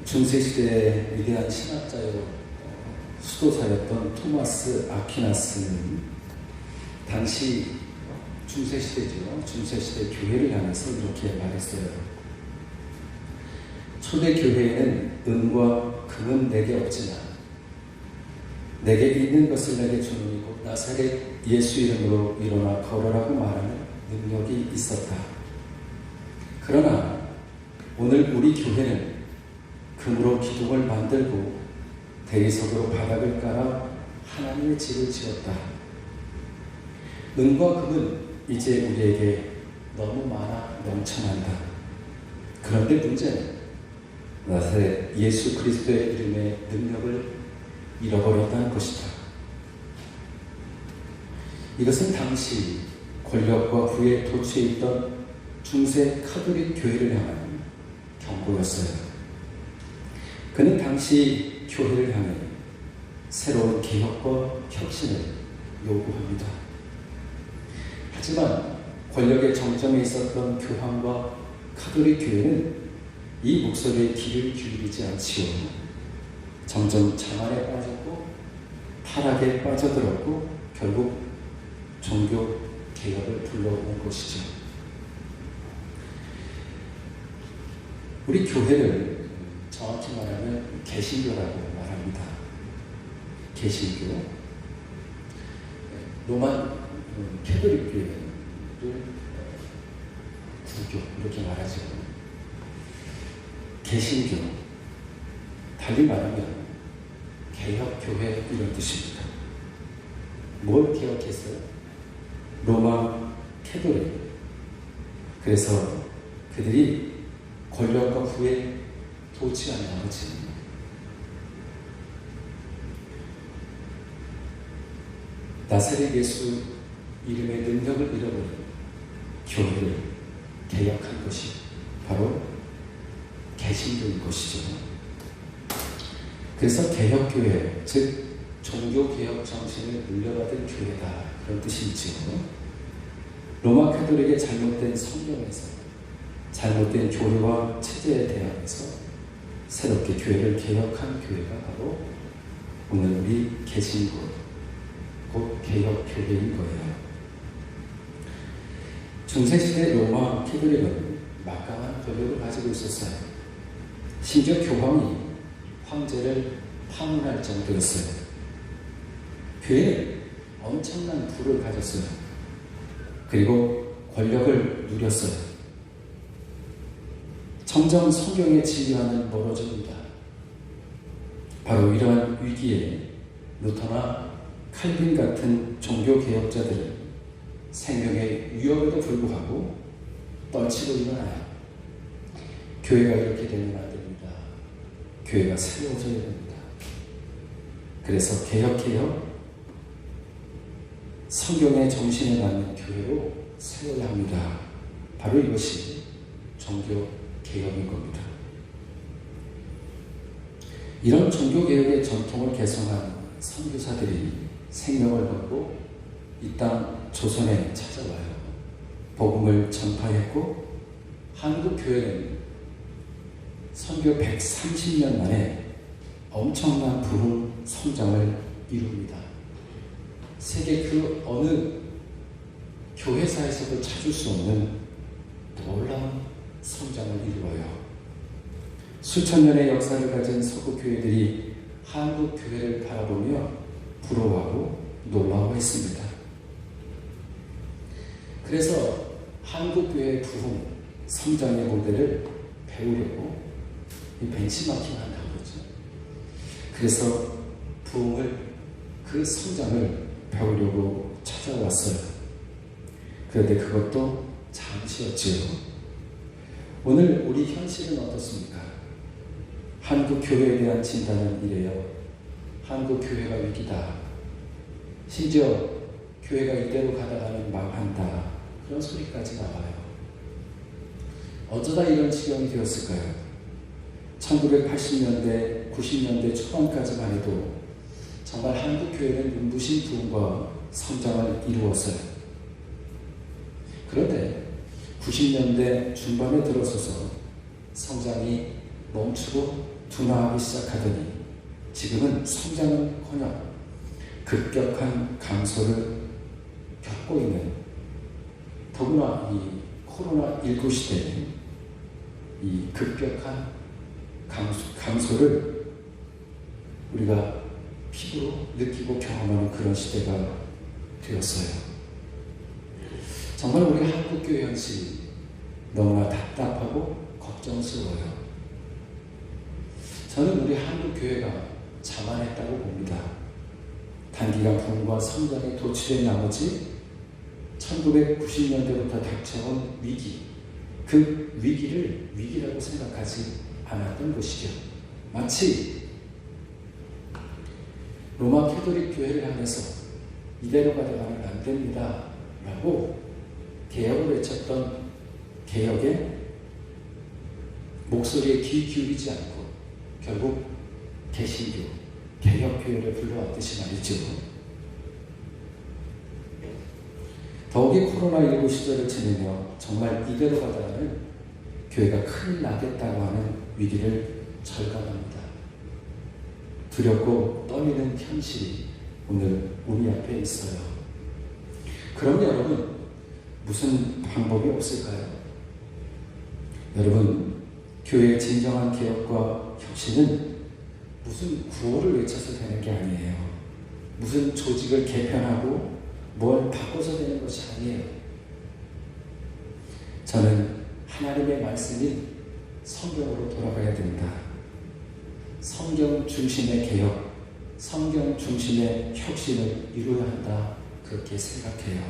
중세시대의 위대한 신학자요 수도사였던 토마스 아퀴나스는 당시 중세시대죠. 중세시대 교회를 향해서 이렇게 말했어요. 초대 교회에는 은과 금은 내게 없지만 내게 있는 것을 내게 주노니 곧 나사렛 예수 이름으로 일어나 걸으라고 말하는 능력이 있었다. 그러나 오늘 우리 교회는 금으로 기둥을 만들고 대리석으로 바닥을 깔아 하나님의 집을 지었다. 은과 금은 이제 우리에게 너무 많아 넘쳐난다. 그런데 문제는 나사렛 예수 그리스도의 이름의 능력을 잃어버렸다는 것이다. 이것은 당시 권력과 부에 도취해 있던 중세 카톨릭 교회를 향한 경고였어요. 그는 당시 교회를 향해 새로운 개혁과 혁신을 요구합니다. 하지만 권력의 정점에 있었던 교황과 카톨릭 교회는 이 목소리에 귀를 기울이지 않지요. 점점 자만에 빠졌고 타락에 빠져들었고 결국 종교 개혁을 불러온 것이죠. 우리 교회를 정확히 말하면 개신교라고 말합니다. 개신교. 로만 캐톨릭 교회를 구교 이렇게 말하죠. 개신교. 달리 말하면 개혁교회 이런 뜻입니다. 뭘 개혁했어요? 로마 캐톨릭. 그래서 그들이 권력과 부에 도취한 나머지 나사렛 예수 이름의 능력을 잃어버린 교회를 개혁한 것이 바로 개신교인 것이죠. 그래서 개혁교회, 즉 종교개혁 정신을 물려받은 교회다 그런 뜻이지요. 로마 카톨릭의 잘못된 성경에서 잘못된 교리와 체제에 대항해서 새롭게 교회를 개혁한 교회가 바로 오늘 우리 개신교, 곧 개혁교회인 거예요. 중세시대 로마 캐톨릭은 막강한 권력을 가지고 있었어요. 심지어 교황이 황제를 파문할 정도였어요. 교회는 엄청난 부를 가졌어요. 그리고 권력을 누렸어요. 점점 성경의 진리와는 멀어집니다. 바로 이러한 위기에 루터나 칼빈 같은 종교개혁자들은 생명의 위협에도 불구하고 떨치고 일어나요. 교회가 이렇게 되면 안 됩니다. 교회가 새로워져야 됩니다. 그래서 개혁해요. 성경의 정신에 맞는 교회로 세워야 합니다. 바로 이것이 종교개혁인 겁니다. 이런 종교개혁의 전통을 개성한 선교사들이 생명을 걸고 이 땅 조선에 찾아와요. 복음을 전파했고 한국 교회는 선교 130년 만에 엄청난 부흥 성장을 이룹니다. 세계 그 어느 교회사에서도 찾을 수 없는 놀라운 성장을 이루어요. 수천 년의 역사를 가진 서구 교회들이 한국 교회를 바라보며 부러워하고 놀라워했습니다. 그래서 한국 교회의 부흥, 성장의 모델을 배우려고 벤치마킹 한다고 그러죠. 그래서 부흥을, 그 성장을 배우려고 찾아왔어요. 그런데 그것도 잠시였지요. 오늘 우리 현실은 어떻습니까? 한국 교회에 대한 진단은 이래요. 한국 교회가 위기다. 심지어 교회가 이대로 가다가는 망한다. 그런 소리까지 나와요. 어쩌다 이런 지경이 되었을까요? 1980년대, 90년대 초반까지만 해도 정말 한국 교회는 눈부신 부흥과 성장을 이루었어요. 그런데 90년대 중반에 들어서서 성장이 멈추고 둔화하기 시작하더니 지금은 성장은커녕 급격한 감소를 겪고 있는, 더구나 이 코로나19 시대에 이 급격한 감소를 우리가 피부로 느끼고 경험하는 그런 시대가 되었어요. 정말 우리 한국교회 현실이 너무나 답답하고 걱정스러워요. 저는 우리 한국교회가 자만했다고 봅니다. 단기간 붐과 성장에 도취된 나머지 1990년대부터 닥쳐온 위기, 그 위기를 위기라고 생각하지 않았던 것이죠. 마치 로마 캐톨릭 교회를 향해서 이대로 가다가는 안 됩니다 라고 개혁을 외쳤던 개혁의 목소리에 귀 기울이지 않고 결국 개신교, 개혁교회를 불러왔듯이 말이죠. 더욱이 코로나19 시절을 지내며 정말 이대로 가다가는 교회가 큰일 나겠다고 하는 위기를 절감합니다. 두렵고 떨리는 현실이 오늘 우리 앞에 있어요. 그럼 여러분, 무슨 방법이 없을까요? 여러분, 교회의 진정한 개혁과 혁신은 무슨 구호를 외쳐서 되는 게 아니에요. 무슨 조직을 개편하고 뭘 바꿔서 되는 것이 아니에요. 저는 하나님의 말씀인 성경으로 돌아가야 된다. 성경 중심의 개혁, 성경 중심의 혁신을 이루어야 한다. 그렇게 생각해요.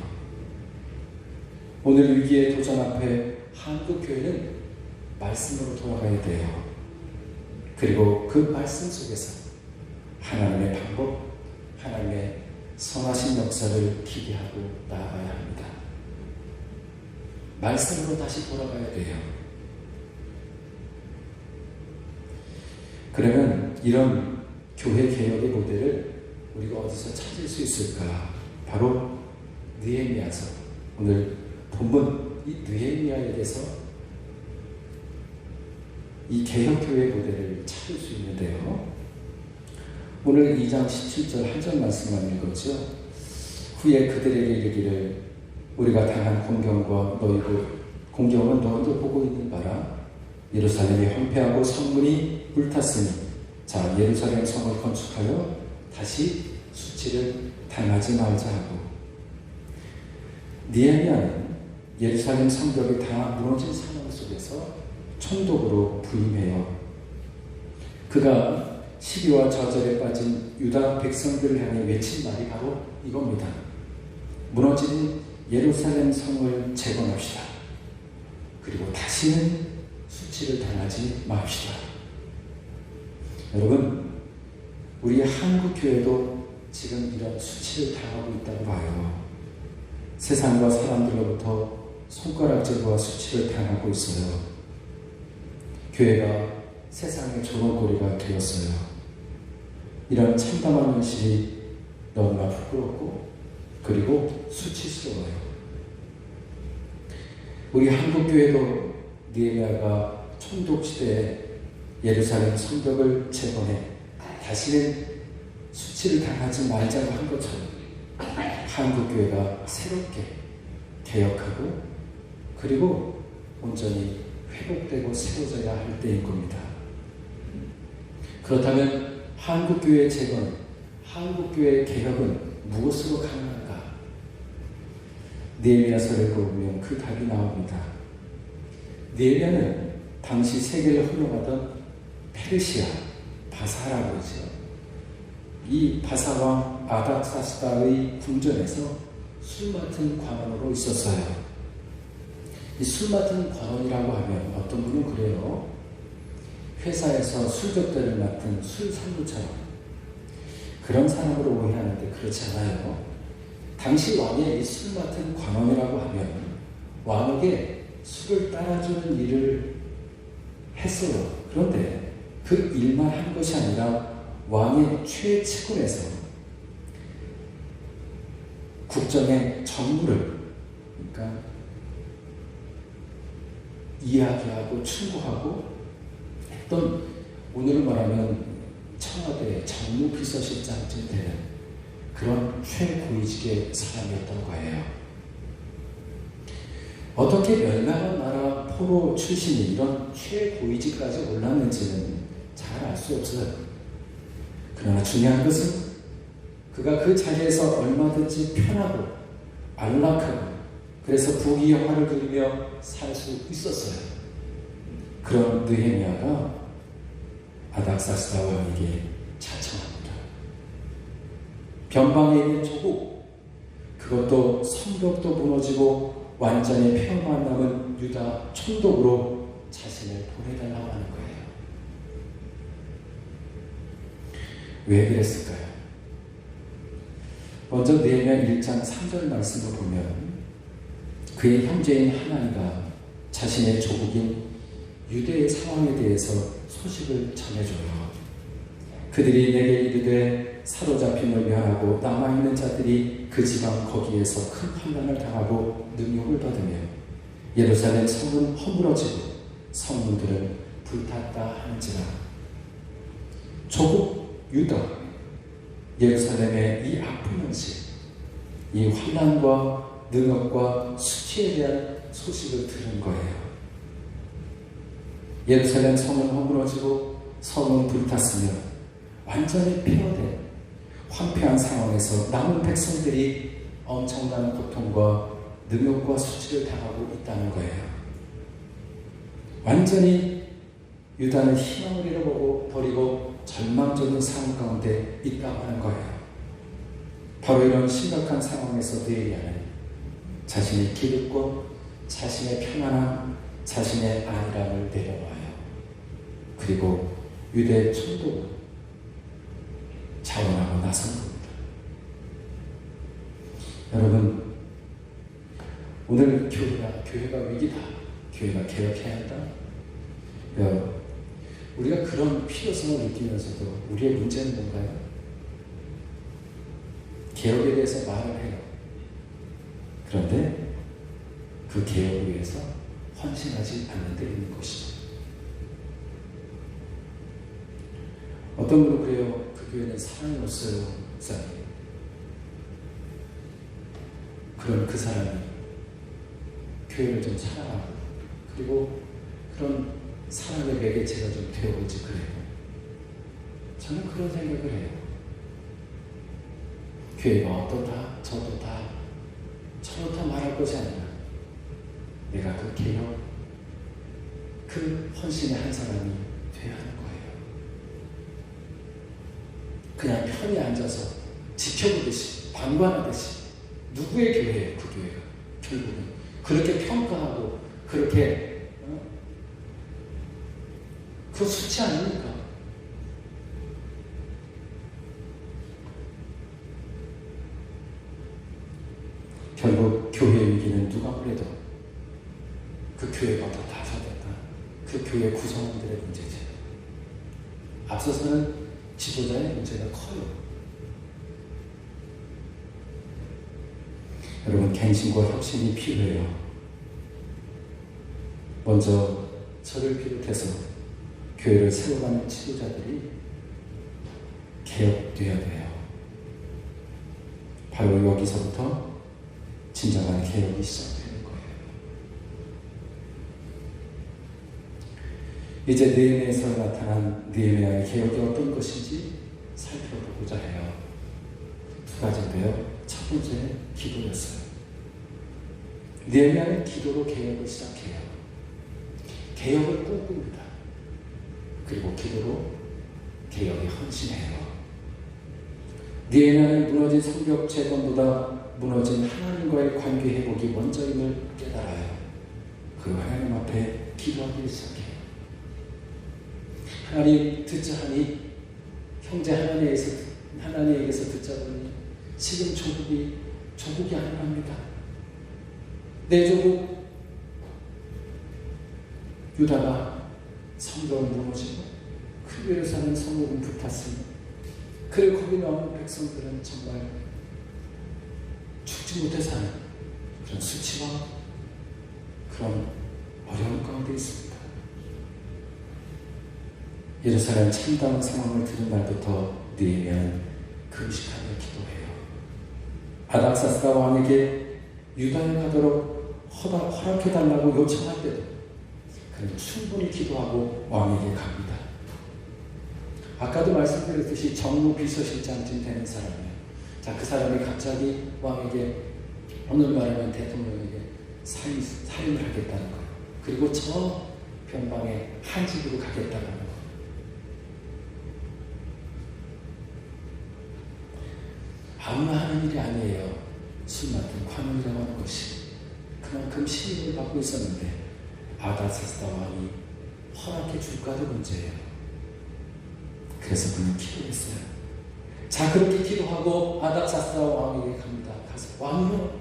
오늘 위기의 도전 앞에 한국교회는 말씀으로 돌아가야 돼요. 그리고 그 말씀 속에서 하나님의 방법, 하나님의 선하신 역사를 기대하고 나아가야 합니다. 말씀으로 다시 돌아가야 돼요. 그러면 이런 교회 개혁의 모델을 우리가 어디서 찾을 수 있을까? 바로 느헤미야서, 오늘 본문 이 느헤미야에 대해서 이 개혁교회 모델을 찾을 수 있는데요. 오늘 2장 17절 한 절 말씀만 읽었죠. 후에 그들에게 이르기를 우리가 당한 공경과 공경은 너희도 보고 있는 바라. 예루살렘이 황폐하고 성문이 불탔으니 자 예루살렘 성을 건축하여 다시 수치를 당하지 말자 하고, 느헤미야는 예루살렘 성벽이 다 무너진 상황 속에서 총독으로 부임해요. 그가 시기와 저절에 빠진 유다 백성들을 향해 외친 말이 바로 이겁니다. 무너진 예루살렘 성을 재건합시다. 그리고 다시는 수치를 당하지 맙시다. 여러분, 우리 한국교회도 지금 이런 수치를 당하고 있다고 봐요. 세상과 사람들로부터 손가락질과 수치를 당하고 있어요. 교회가 세상의 조롱거리가 되었어요. 이런 참담한 현실이 너무나 부끄럽고 그리고 수치스러워요. 우리 한국교회도 느헤미야가 총독시대에 예루살렘 성벽을 재건해 다시는 수치를 당하지 말자고 한 것처럼 한국교회가 새롭게 개혁하고 그리고 온전히 회복되고 세워져야 할 때인 겁니다. 그렇다면 한국교회의 재건, 한국교회의 개혁은 무엇으로 가능한가? 느헤미야서를 보면 그 답이 나옵니다. 느헤미야는 당시 세계를 흘러가던 페르시아, 바사라고 하죠. 이 바사왕 아닥사스다의 궁전에서 술 맡은 관원으로 있었어요. 이 술 맡은 관원이라고 하면 어떤 분은 그래요. 회사에서 술접대를 맡은 술 상무처럼 그런 사람으로 오해하는데 그렇지 않아요. 당시 왕의 이 술 맡은 관원이라고 하면 왕에게 술을 따라주는 일을 했어요. 그런데 그 일만 한 것이 아니라 왕의 최측근에서 국정의 정무를, 그러니까 이야기하고 충고하고 했던 오늘 말하면 청와대 정무비서실장쯤 되는 그런 최고위직의 사람이었던 거예요. 어떻게 멸망한 나라 포로 출신이 이런 최고위직까지 올랐는지는 잘 알 수 없어요. 그러나 중요한 것은 그가 그 자리에서 얼마든지 편하고 안락하고 그래서 부귀영화를 누리며 살 수 있었어요. 그런 느헤미야가 아닥사스다 왕에게 자청합니다. 변방에 있는 조국, 그것도 성벽도 무너지고 완전히 폐허만 남은 유다 총독으로 자신을 보내달라고 하는 거예요. 왜 그랬을까요? 먼저 느헤미야 1장 3절 말씀을 보면 그의 형제인 하나니가 자신의 조국인 유대의 상황에 대해서 소식을 전해줘요. 그들이 내게 이르되 사로잡힘을 면하고 남아있는 자들이 그 지방 거기에서 큰 환난을 당하고 능욕을 받으며 예루살렘 성은 허물어지고 성문들은 불탔다 하는지라. 조국 유다 예루살렘의 이 아픈 현실, 이 환난과 능욕과 수치에 대한 소식을 들은 거예요. 예루살렘 성은 허물어지고 성은 불탔으며 완전히 폐허된 황폐한 상황에서 남은 백성들이 엄청난 고통과 능욕과 수치를 당하고 있다는 거예요. 완전히 유다는 희망을 잃어버리고 버리고 절망적인 상황 가운데 있다고 하는 거예요. 바로 이런 심각한 상황에서 느헤미야는 자신의 기득권, 자신의 편안함, 자신의 안일함을 내려놔요. 그리고 유대 총독을 자원하고 나선 겁니다. 여러분, 오늘 교회가 위기다, 교회가 개혁해야 한다. 우리가 그런 필요성을 느끼면서도 우리의 문제는 뭔가요? 개혁에 대해서 말을 해요. 그런데 그 개혁을 위해서 헌신하지 않는 데 있는 것이죠. 어떤 분은 그래요. 그 교회는 사랑이 없어요, 목사님. 그런 그 사람이 교회를 좀 사랑하고 그리고 그런 사랑의 매개체가 좀 되어볼지 그래요. 저는 그런 생각을 해요. 교회가 어떻다, 저렇다, 저렇다 말할 것이 아니라 내가 그 개혁, 그 헌신의 한 사람이 되어야 하는 거예요. 그냥 편히 앉아서 지켜보듯이, 방관하듯이 누구의 교회예요, 그 교회가. 결국은 그렇게 평가하고 그렇게 그 수치 아닙니까? 결국 교회의 위기는 누가 그래도 그 교회가 더 다사됐다. 그 교회 구성원들의 문제지. 앞서서는 지도자의 문제가 커요. 여러분, 갱신과 혁신이 필요해요. 먼저 저를 비롯해서 교회를 세워가는 지도자들이 개혁되어야 돼요. 바로 여기서부터 진정한 개혁이 시작되는 거예요. 이제 느헤미야에서 나타난 느헤미야의 개혁이 어떤 것인지 살펴보고자 해요. 두 가지인데요. 첫 번째, 기도였어요. 느헤미야는 기도로 개혁을 시작해요. 개혁을 꿈꿉니다. 그리고 기도로 개혁에 헌신해요. 느헤미야는 무너진 성벽 재건보다 무너진 하나님과의 관계 회복이 먼저임을 깨달아요. 그리고 하나님 앞에 기도하기 시작해요. 하나님 듣자 하니 형제 하나님에게서 듣자 보니 지금 조국이 아니랍니다. 내 조국 유다가 성벽은 무너지고 그 예루살렘 성읍은 불탔으니 그리고 거기 나오는 백성들은 정말 죽지 못해 사는 그런 수치와 그런 어려움 가운데 있습니다. 예루살렘 참담한 상황을 들은 날부터 느헤미야는 금식하며 기도해요. 아닥사스다 왕에게 유다에 가도록 허락해달라고 요청할 때도 그는 충분히 기도하고 왕에게 갑니다. 아까도 말씀드렸듯이 정무 비서실장쯤 되는 사람이에요. 자, 그 사람이 갑자기 왕에게, 오늘 말하면 대통령에게 사임을 하겠다는 거예요. 그리고 저 변방에 한 집으로 가겠다는 거예요. 아무나 하는 일이 아니에요. 술 맡은 관원이라고 하는 것이. 그만큼 신임을 받고 있었는데 아닥사스다 왕이 허락해 줄까도 문제예요. 그래서 그는 기도했어요. 자, 그렇게 기도하고 아닥사스다 왕에게 갑니다. 가서, 왕이요,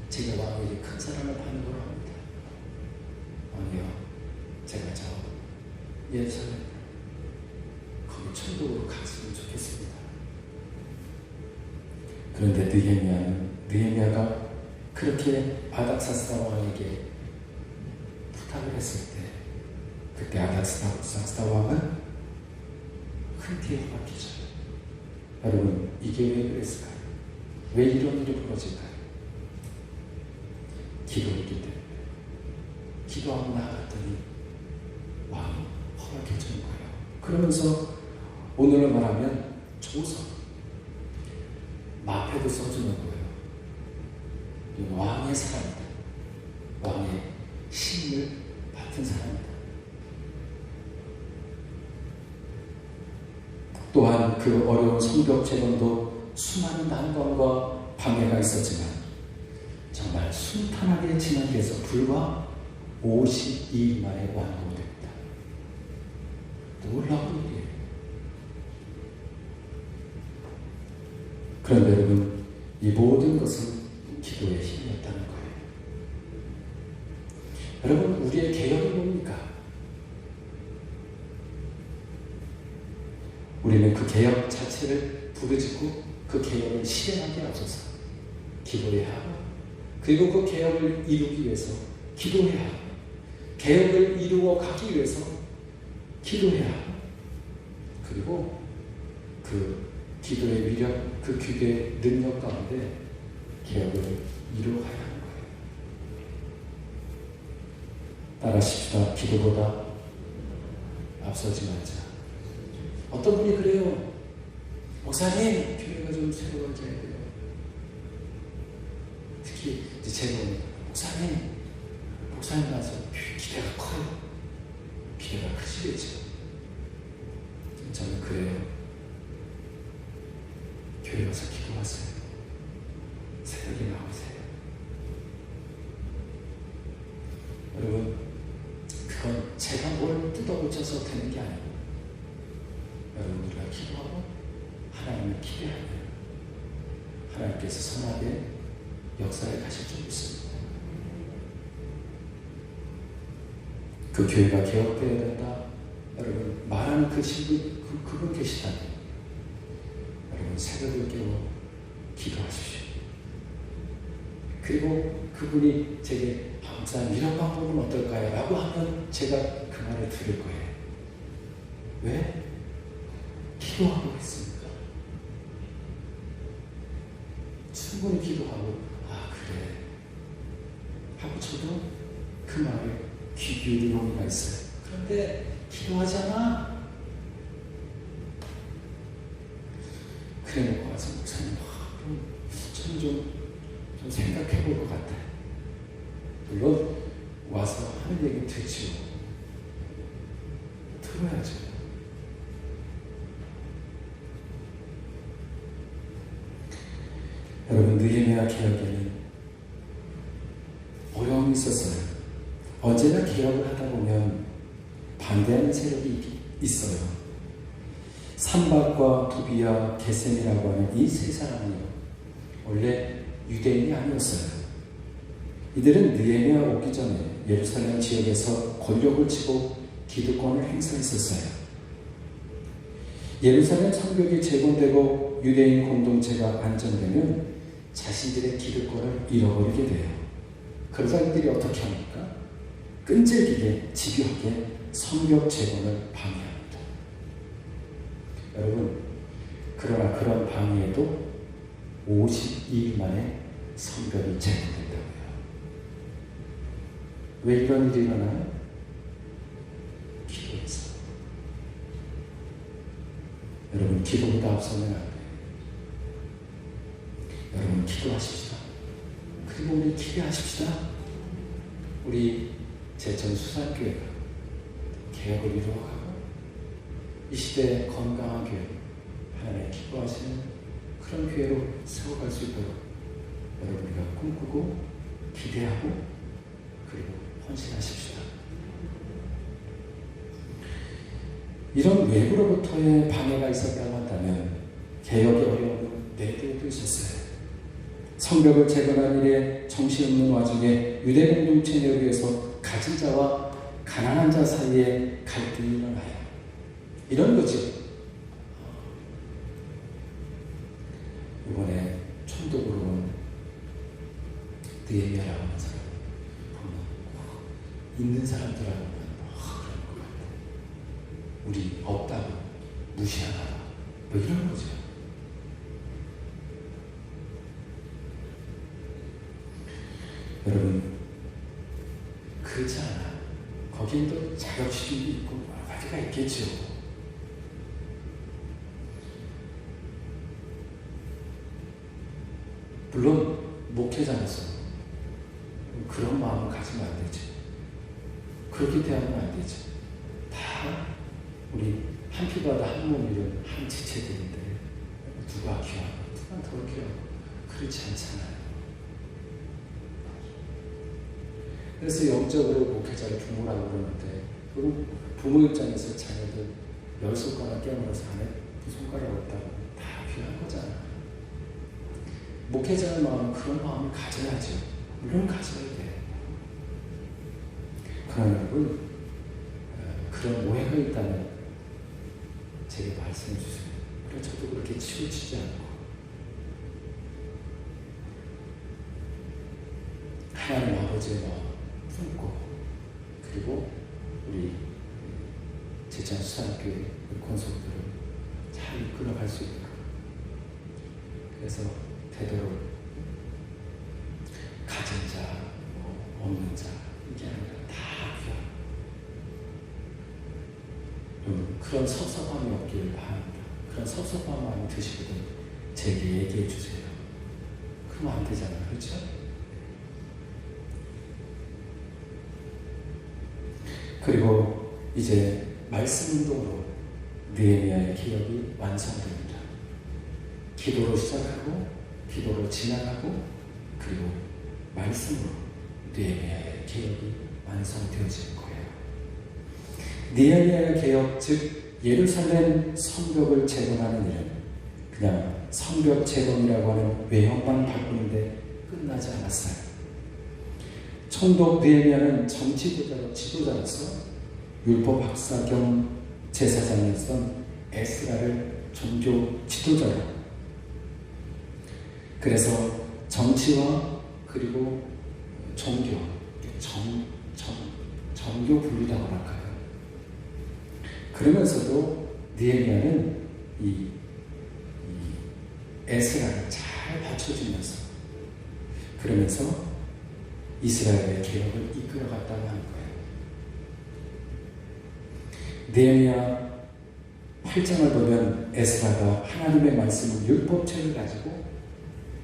제가 왕에게 큰 사랑을 받는 걸 합니다. 왕이요, 제가 저 예루살렘 거기 천국으로 갔으면 좋겠습니다. 그런데 느헤미야가 그렇게 아닥사스다 왕에게 부탁을 했을 때, 그때 아닥사스다 왕은 흔쾌히 허락해줘요. 여러분, 이게 왜 그랬을까요? 왜 이런 일이 벌어질까요? 기도했기 때문에. 기도하고 나아갔더니 왕이 허락해 주는 거예요. 그러면서 오늘로 말하면 조서, 마패도 써주는 거예요. 왕의 사람이다. 왕의 신을 받은 사람이다. 또한 그 어려운 성벽 재건도 수많은 난관과 방해가 있었지만 정말 순탄하게 진행돼서 불과 52일 만에 완공됩니다. 놀라운 일이에요. 그런데 여러분, 이 모든 것은 기도의 힘이었다는 거예요. 여러분, 우리의 개혁이 뭡니까? 우리는 그 개혁 자체를 부르짖고 그 개혁을 실행하기 앞서서 기도해야 하고, 그리고 그 개혁을 이루기 위해서 기도해야 하고, 개혁을 이루어 가기 위해서 기도해야 하고, 그리고 그 기도의 위력, 그 기도의 능력 가운데 개혁을 이루어가야 하는 거예요. 따라하십시다. 기도보다 앞서지 말자. 어떤 분이 그래요. 목사님, 교회가 좀 새로워져야 돼요. 특히 이제 제가 목사님 가서 기대가 커요. 기대가 크시겠죠. 저는 그래요. 교회 가서 기도하세요. 새벽에 나오세요. 여러분, 그건 제가 뭘 뜯어고쳐서 되는 게 아니고, 여러분, 우리가 기도하고 하나님을 기대하면 하나님께서 선하게 역사에 가실 줄 믿습니다. 그 교회가 개혁되어야 된다. 여러분, 말하는 그 신분, 그분 계시다면 여러분, 새벽을 깨워 기도하십시오. 그리고 그분이 제게 목사님, 이런 방법은 어떨까요? 라고 하면 제가 그 말을 들을 거예요. 왜? 기도하고 있습니까? 충분히 기도하고, 아, 그래 하고 저도 그 말에 귀 기울이는 의미가 있어요. 그런데 기도하잖아. 그래 놓고 와서 목사님, 그럼 저는 좀 생각해 볼 것 같아요. 물론 와서 하는 얘기 듣지요. 들어야죠. 여러분, 느헤미야 개혁에는 어려움이 있었어요. 언제나 개혁을 하다 보면 반대하는 세력이 있어요. 산박과 도비야, 게셈이라고 하는 이 세 사람은요, 원래 유대인이 아니었어요. 이들은 느헤미야 오기 전에 예루살렘 지역에서 권력을 쥐고 기득권을 행사했었어요. 예루살렘 성벽이 재건되고 유대인 공동체가 안정되면 자신들의 기득권을 잃어버리게 돼요. 그러자 이들이 어떻게 합니까? 끈질기게 집요하게 성벽 재건을 방해합니다. 여러분, 그러나 그런 방해에도 52일 만에 성벽이 재건된다고요. 왜 이런 일이 일어나요? 기도에서. 여러분, 기도보다 앞서면 안 돼요. 여러분, 기도하십시다. 그리고 우리 기대하십시다. 우리 제천 수산교회가 개혁을 이루어가고 이 시대에 건강한 교회, 하나님 기뻐하시는 그런 교회로 세워갈 수 있도록 여러분, 우리가 꿈꾸고 기대하고 그리고 헌신하십시다. 이런 외부로부터의 방해가 있었다고 한다면 개혁의 어려움은 내게도 있었어요. 성벽을 재건한 일에 정신없는 와중에 유대 공동체 내부에서 가진 자와 가난한 자 사이에 갈등이 일어나요. 이런 거지. 이번에 총독으로 온 느헤미야라고 하는 사람 보면 있는 사람들하고는 그런 것 같아. 우리 없다고 무시하나 뭐 이런 거죠. 여러분, 그렇지 않아. 거긴 또 자격시험이 있고 여러 가지가 있겠죠. 물론 목회자로서 그런 마음을 가지면 안 되죠. 그렇게 대하면 안 되죠. 다 우리 한 피바다 한 몸이는 한 지체들인데 누가 귀하고 누가 덜 귀하고 그렇지 않잖아요. 그래서 영적으로 목회자를 부모라고 그러는데 부모 입장에서 자녀들 10손가락 깨물어서 안에 2손가락 없다고 다 귀한 거잖아. 목회자의 마음은 그런 마음을 가져야죠. 물론 가져야 돼. 그러나 여러분, 그런 오해가 있다면 제게 말씀해 주세요. 그래, 저도 그렇게 치우치지 않고 하나님 아버지의 마음 품고 그리고 우리 제천 수산교회 권속들을 잘 이끌어갈 수 있도록, 그래서 되도록 가진 자, 없는 자 이게 아니라 다 귀한 그런 섭섭함이 없기를 바랍니다. 그런 섭섭함 많이 드시거든 제게 얘기해 주세요. 그러면 안 되잖아요. 그렇죠? 그리고 이제 말씀 운동으로 느헤미야의 기억이 완성됩니다. 기도로 시작하고 기도로 지나가고 그리고 말씀으로 느헤미야의 개혁이 완성되어질 거예요. 느헤미야의 개혁, 즉 예루살렘 성벽을 재건하는 일은 그냥 성벽 재건이라고 하는 외형만 바꾸는데 끝나지 않았어요. 총독 느헤미야는 정치 지도자로서 율법 박사 겸 제사장이었던 에스라를 종교 지도자로, 그래서 정치와 그리고 종교, 정교 분리라고 할까요? 그러면서도 느헤미야는 이 에스라를 잘 받쳐주면서 그러면서 이스라엘의 개혁을 이끌어갔다고 하는 거예요. 느헤미야 8장을 보면 에스라가 하나님의 말씀을 율법책을 가지고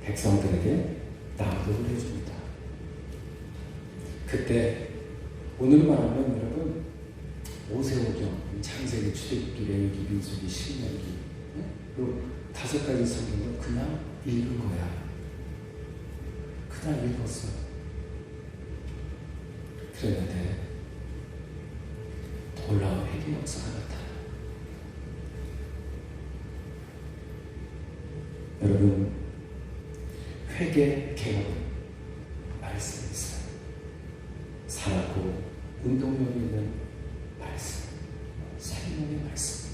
백성들에게 낭독을 해줍니다. 그때 오늘 말하면 여러분 오세오경, 창세기, 출애굽기, 레위기, 민수기, 신명기 그 5가지 성경을 그냥 읽은 거야. 그냥 읽었어. 그랬는데 놀라운 회개 역사가 나타나. 여러분, 회개 개혁은 말씀이 있어요. 살았고 운동력이 있는 말씀, 생명의 말씀.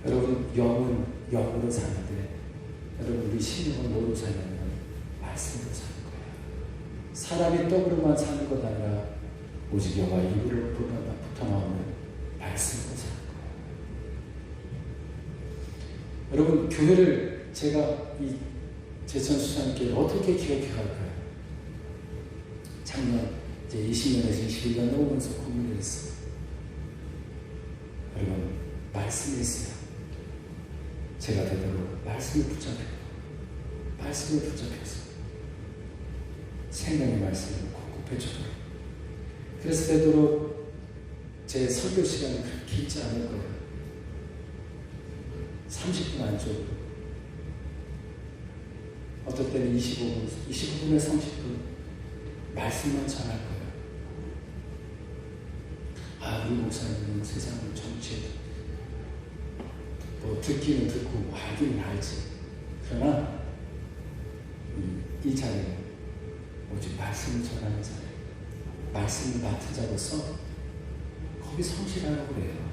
여러분, 영은 영으로 사는데 여러분, 우리 신령은 뭐로 사냐면 말씀으로 사는 거예요. 사람이 떡으로만 사는 것 아니라 오직 여호와 입으로부터 나오는 말씀으로 살 거예요. 여러분, 교회를 제가 이 제천수산교회를 어떻게 기억해 갈까요? 작년 이제 20년에서 21년 넘으면서 고민을 했어요. 여러분, 말씀이 있어요. 제가 되도록 말씀을 붙잡혀서 생명의 말씀을 공급해 주도록. 그래서 되도록 제 설교 시간이 그렇게 길지 않을 거예요. 30분 안쪽으로. 어떨 때는 25분에 30분 말씀만 전할 거예요. 아, 우리 목사님은 세상을 정치해도 뭐 듣기는 듣고 알기는 알지. 그러나 이 자리는 오직 말씀을 전하는 자리, 말씀을 맡은 자로서 거기 성실하라고 그래요.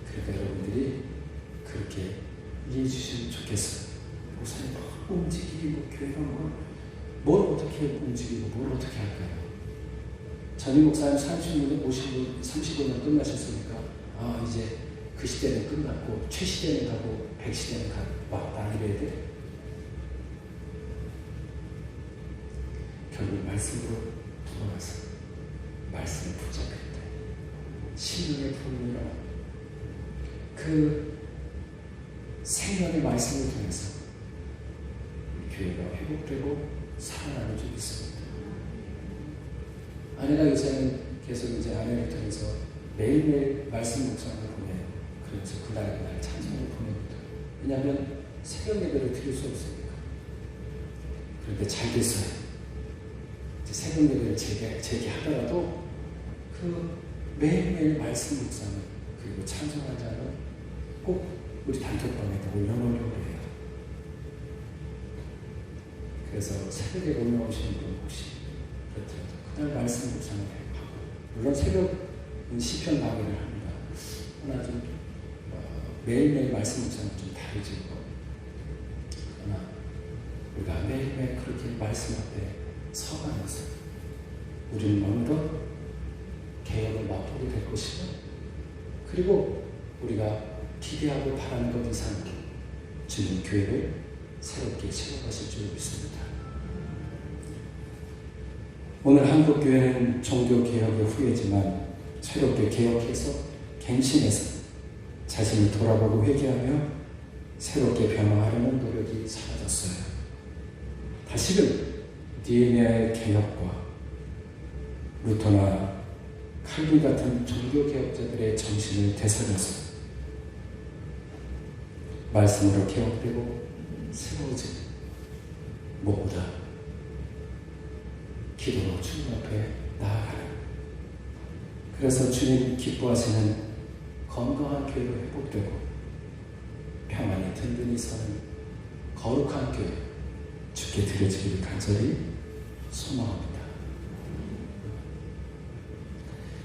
그러니까 여러분들이 그렇게 이해해 주시면 좋겠어요. 목사님 움직이고 교회가 뭘 어떻게 움직이고 뭘 어떻게 할까요? 전임 목사님 35년 끝나셨으니까 이제 그 시대는 끝났고 최 시대는 가고 백 시대는 왔다 이래야 돼. 결국 말씀으로 돌아가서 말씀을 붙잡을 때 신령의 부흥이라 그 생명의 말씀을 통해서 교회가 회복되고 살아나는 줄 믿습니다. 아내가 요새는 계속 이제 아내를 통해서 매일매일 말씀 묵상을 보내요. 그래서 그날 찬송을 보내거든요. 왜냐하면 새벽 예배를 드릴 수 없으니까. 그런데 잘 됐어요. 이제 새벽 예배를 재개하더라도 그 매일매일 말씀 묵상을 그리고 찬송한 자는 꼭 우리 단톡방에다 올려놓으려고 해요. 그래서 새벽에 올라오시는 분 혹시 그렇더라도 그날 말씀 묵상을 하고, 물론 새벽 시편 강의를 합니다. 그러나 좀 매일매일 말씀 묵상은 좀 다르지. 그러나 우리가 매일매일 그렇게 말씀 앞에 서가면서 우리는 어느덧 개혁을 맛보게 될 것이고, 그리고 우리가 기대하고 바라는 것 이상 주님 교회를 새롭게 세워가실 줄 믿습니다. 오늘 한국교회는 종교개혁의 후예지만 새롭게 개혁해서 갱신해서 자신을 돌아보고 회개하며 새롭게 변화하려는 노력이 사라졌어요. 다시금 디에미아의 개혁과 루터나 칼빈 같은 종교개혁자들의 정신을 되살려서 말씀으로 개혁되고 새로워진 무엇보다 기도로 주님 앞에 나아가는, 그래서 주님 기뻐하시는 건강한 교회로 회복되고 평안히 든든히 서는 거룩한 교회 주께 드려지기를 간절히 소망합니다.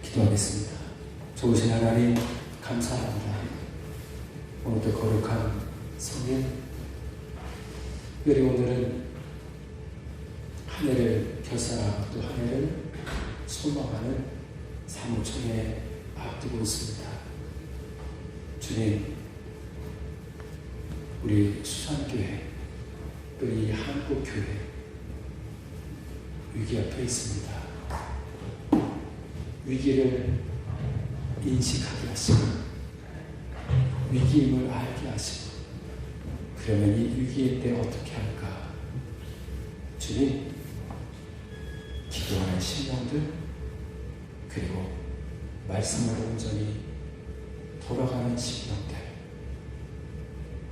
기도하겠습니다. 좋으신 하나님 감사합니다. 오늘도 거룩한 성일, 특별히 오늘은 한 해를 결산하고 또 한 해를 소망하는 사무총회 앞두고 있습니다. 주님, 우리 수산교회 또 이 한국교회 위기 앞에 있습니다. 위기를 인식하게 하시고 위기임을 알게 하시고, 그러면 이 위기일 때 어떻게 할까? 주님, 기도하는 심령들, 그리고 말씀으로 온전히 돌아가는 심령들,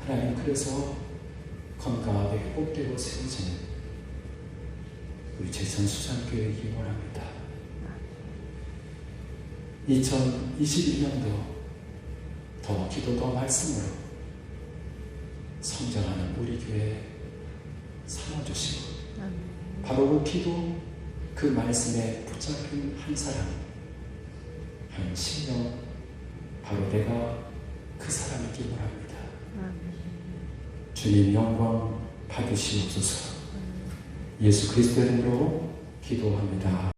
하나님, 그래서 건강하게 회복되고 세워지는 우리 제천수산교회이기 원합니다. 2021년도 더 기도 더 말씀으로 성장하는 우리 교회 삼아주시고, 바로 그 기도 그 말씀에 붙잡힌 한 사람, 한 심령, 바로 내가 그 사람이기 원합니다. 주님 영광 받으시옵소서. 예수 그리스도 이름으로 기도합니다.